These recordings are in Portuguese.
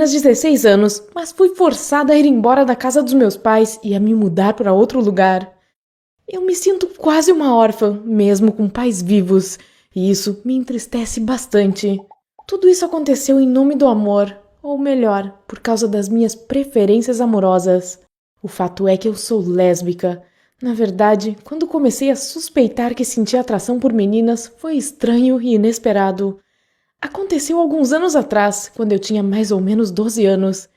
16 anos, mas fui forçada a ir embora da casa dos meus pais e a me mudar para outro lugar. Eu me sinto quase uma órfã, mesmo com pais vivos, e isso me entristece bastante. Tudo isso aconteceu em nome do amor, ou melhor, por causa das minhas preferências amorosas. O fato é que eu sou lésbica. Na verdade, quando comecei a suspeitar que sentia atração por meninas, foi estranho e inesperado. Aconteceu alguns anos atrás, quando eu tinha mais ou menos 12 anos.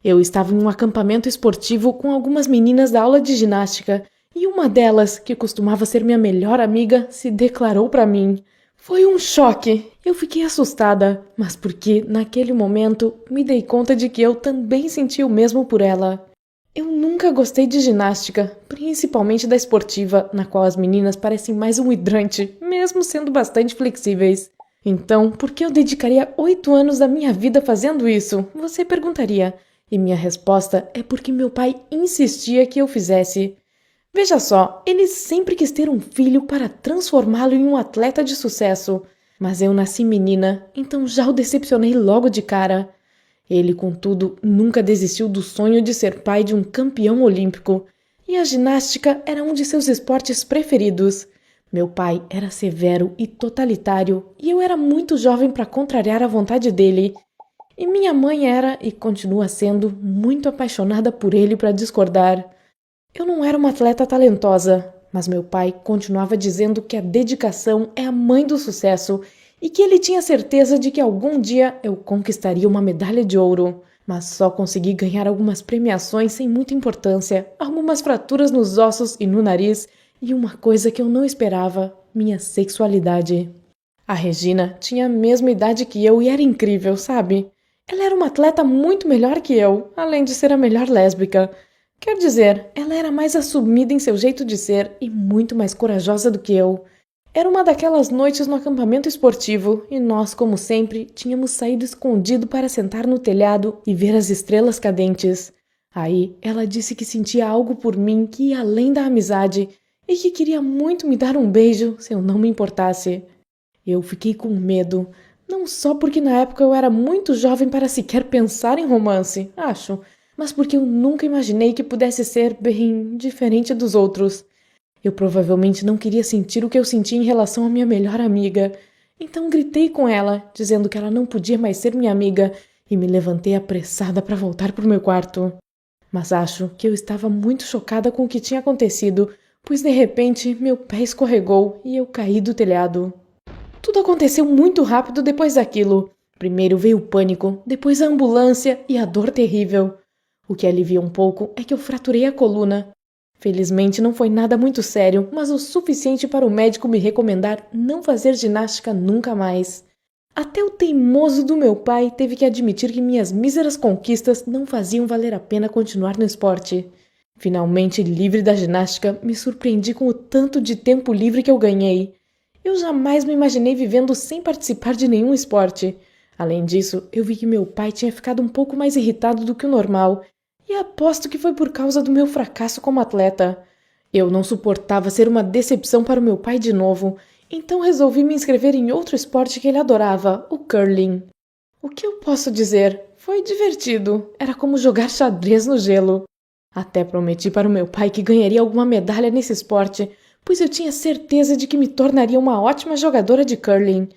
Eu estava em um acampamento esportivo com algumas meninas da aula de ginástica, e uma delas, que costumava ser minha melhor amiga, se declarou para mim. Foi um choque. Eu fiquei assustada, mas porque, naquele momento, me dei conta de que eu também sentia o mesmo por ela. Eu nunca gostei de ginástica, principalmente da esportiva, na qual as meninas parecem mais um hidrante, mesmo sendo bastante flexíveis. Então, por que eu dedicaria 8 anos da minha vida fazendo isso? Você perguntaria. E minha resposta é porque meu pai insistia que eu fizesse. Veja só, ele sempre quis ter um filho para transformá-lo em um atleta de sucesso. Mas eu nasci menina, então já o decepcionei logo de cara. Ele, contudo, nunca desistiu do sonho de ser pai de um campeão olímpico. E a ginástica era um de seus esportes preferidos. Meu pai era severo e totalitário, e eu era muito jovem para contrariar a vontade dele. E minha mãe era, e continua sendo, muito apaixonada por ele para discordar. Eu não era uma atleta talentosa, mas meu pai continuava dizendo que a dedicação é a mãe do sucesso e que ele tinha certeza de que algum dia eu conquistaria uma medalha de ouro. Mas só consegui ganhar algumas premiações sem muita importância, algumas fraturas nos ossos e no nariz e uma coisa que eu não esperava, minha sexualidade. A Regina tinha a mesma idade que eu e era incrível, sabe? Ela era uma atleta muito melhor que eu, além de ser a melhor lésbica. Quer dizer, ela era mais assumida em seu jeito de ser e muito mais corajosa do que eu. Era uma daquelas noites no acampamento esportivo e nós, como sempre, tínhamos saído escondido para sentar no telhado e ver as estrelas cadentes. Aí, ela disse que sentia algo por mim que ia além da amizade e que queria muito me dar um beijo se eu não me importasse. Eu fiquei com medo, não só porque na época eu era muito jovem para sequer pensar em romance, acho, mas porque eu nunca imaginei que pudesse ser, bem, diferente dos outros. Eu provavelmente não queria sentir o que eu sentia em relação à minha melhor amiga. Então gritei com ela, dizendo que ela não podia mais ser minha amiga, e me levantei apressada para voltar para o meu quarto. Mas acho que eu estava muito chocada com o que tinha acontecido, pois de repente meu pé escorregou e eu caí do telhado. Tudo aconteceu muito rápido depois daquilo. Primeiro veio o pânico, depois a ambulância e a dor terrível. O que alivia um pouco é que eu fraturei a coluna. Felizmente não foi nada muito sério, mas o suficiente para o médico me recomendar não fazer ginástica nunca mais. Até o teimoso do meu pai teve que admitir que minhas míseras conquistas não faziam valer a pena continuar no esporte. Finalmente livre da ginástica, me surpreendi com o tanto de tempo livre que eu ganhei. Eu jamais me imaginei vivendo sem participar de nenhum esporte. Além disso, eu vi que meu pai tinha ficado um pouco mais irritado do que o normal, e aposto que foi por causa do meu fracasso como atleta. Eu não suportava ser uma decepção para o meu pai de novo, então resolvi me inscrever em outro esporte que ele adorava, o curling. O que eu posso dizer? Foi divertido. Era como jogar xadrez no gelo. Até prometi para o meu pai que ganharia alguma medalha nesse esporte, pois eu tinha certeza de que me tornaria uma ótima jogadora de curling.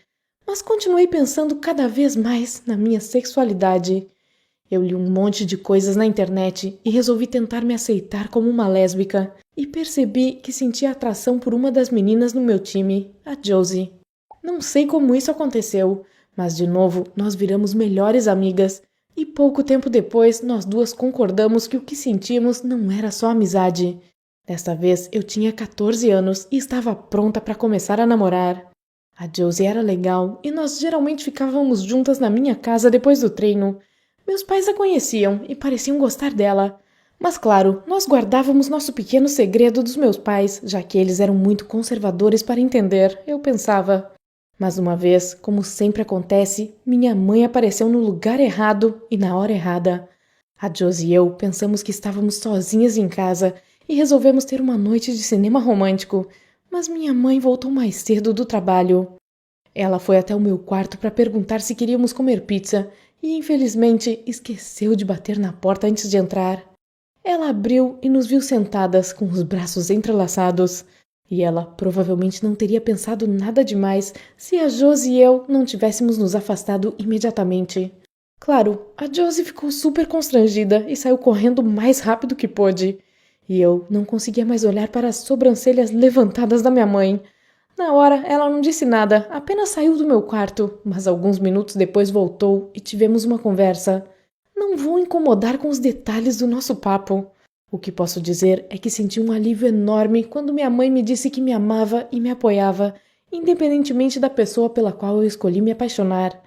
Mas continuei pensando cada vez mais na minha sexualidade. Eu li um monte de coisas na internet e resolvi tentar me aceitar como uma lésbica. E percebi que sentia atração por uma das meninas no meu time, a Josie. Não sei como isso aconteceu, mas de novo nós viramos melhores amigas. E pouco tempo depois nós duas concordamos que o que sentíamos não era só amizade. Desta vez eu tinha 14 anos e estava pronta para começar a namorar. A Josie era legal e nós geralmente ficávamos juntas na minha casa depois do treino. Meus pais a conheciam e pareciam gostar dela. Mas claro, nós guardávamos nosso pequeno segredo dos meus pais, já que eles eram muito conservadores para entender, eu pensava. Mas uma vez, como sempre acontece, minha mãe apareceu no lugar errado e na hora errada. A Josie e eu pensamos que estávamos sozinhas em casa e resolvemos ter uma noite de cinema romântico, mas minha mãe voltou mais cedo do trabalho. Ela foi até o meu quarto para perguntar se queríamos comer pizza, e infelizmente esqueceu de bater na porta antes de entrar. Ela abriu e nos viu sentadas com os braços entrelaçados. E ela provavelmente não teria pensado nada demais se a Josie e eu não tivéssemos nos afastado imediatamente. Claro, a Josie ficou super constrangida e saiu correndo o mais rápido que pôde. E eu não conseguia mais olhar para as sobrancelhas levantadas da minha mãe. Na hora, ela não disse nada, apenas saiu do meu quarto, mas alguns minutos depois voltou e tivemos uma conversa. Não vou incomodar com os detalhes do nosso papo. O que posso dizer é que senti um alívio enorme quando minha mãe me disse que me amava e me apoiava, independentemente da pessoa pela qual eu escolhi me apaixonar.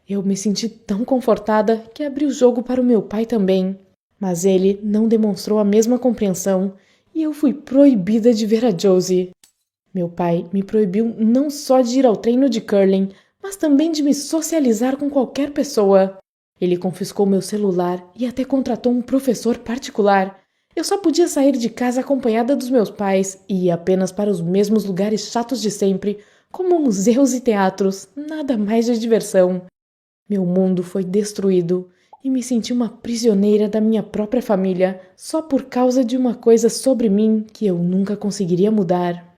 Eu me senti tão confortada que abri o jogo para o meu pai também. Mas ele não demonstrou a mesma compreensão e eu fui proibida de ver a Josie. Meu pai me proibiu não só de ir ao treino de curling, mas também de me socializar com qualquer pessoa. Ele confiscou meu celular e até contratou um professor particular. Eu só podia sair de casa acompanhada dos meus pais e ia apenas para os mesmos lugares chatos de sempre, como museus e teatros, nada mais de diversão. Meu mundo foi destruído e me senti uma prisioneira da minha própria família só por causa de uma coisa sobre mim que eu nunca conseguiria mudar.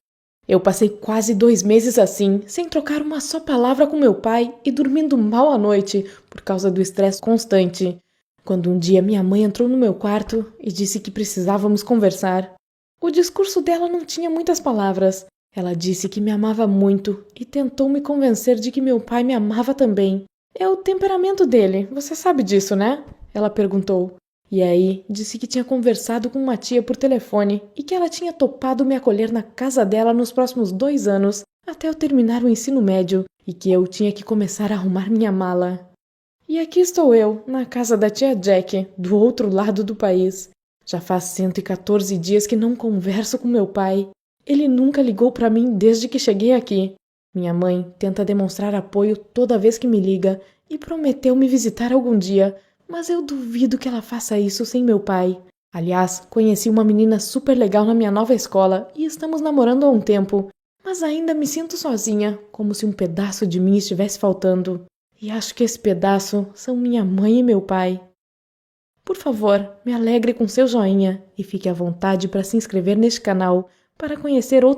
Eu passei quase 2 meses assim, sem trocar uma só palavra com meu pai e dormindo mal à noite por causa do estresse constante. Quando um dia minha mãe entrou no meu quarto e disse que precisávamos conversar. O discurso dela não tinha muitas palavras. Ela disse que me amava muito e tentou me convencer de que meu pai me amava também. É o temperamento dele, você sabe disso, né? Ela perguntou. E aí, disse que tinha conversado com uma tia por telefone e que ela tinha topado me acolher na casa dela nos próximos 2 anos, até eu terminar o ensino médio, e que eu tinha que começar a arrumar minha mala. E aqui estou eu, na casa da tia Jack, do outro lado do país. Já faz 114 dias que não converso com meu pai. Ele nunca ligou para mim desde que cheguei aqui. Minha mãe tenta demonstrar apoio toda vez que me liga e prometeu me visitar algum dia, mas eu duvido que ela faça isso sem meu pai. Aliás, conheci uma menina super legal na minha nova escola e estamos namorando há um tempo, mas ainda me sinto sozinha, como se um pedaço de mim estivesse faltando. E acho que esse pedaço são minha mãe e meu pai. Por favor, me alegre com seu joinha e fique à vontade para se inscrever neste canal para conhecer outros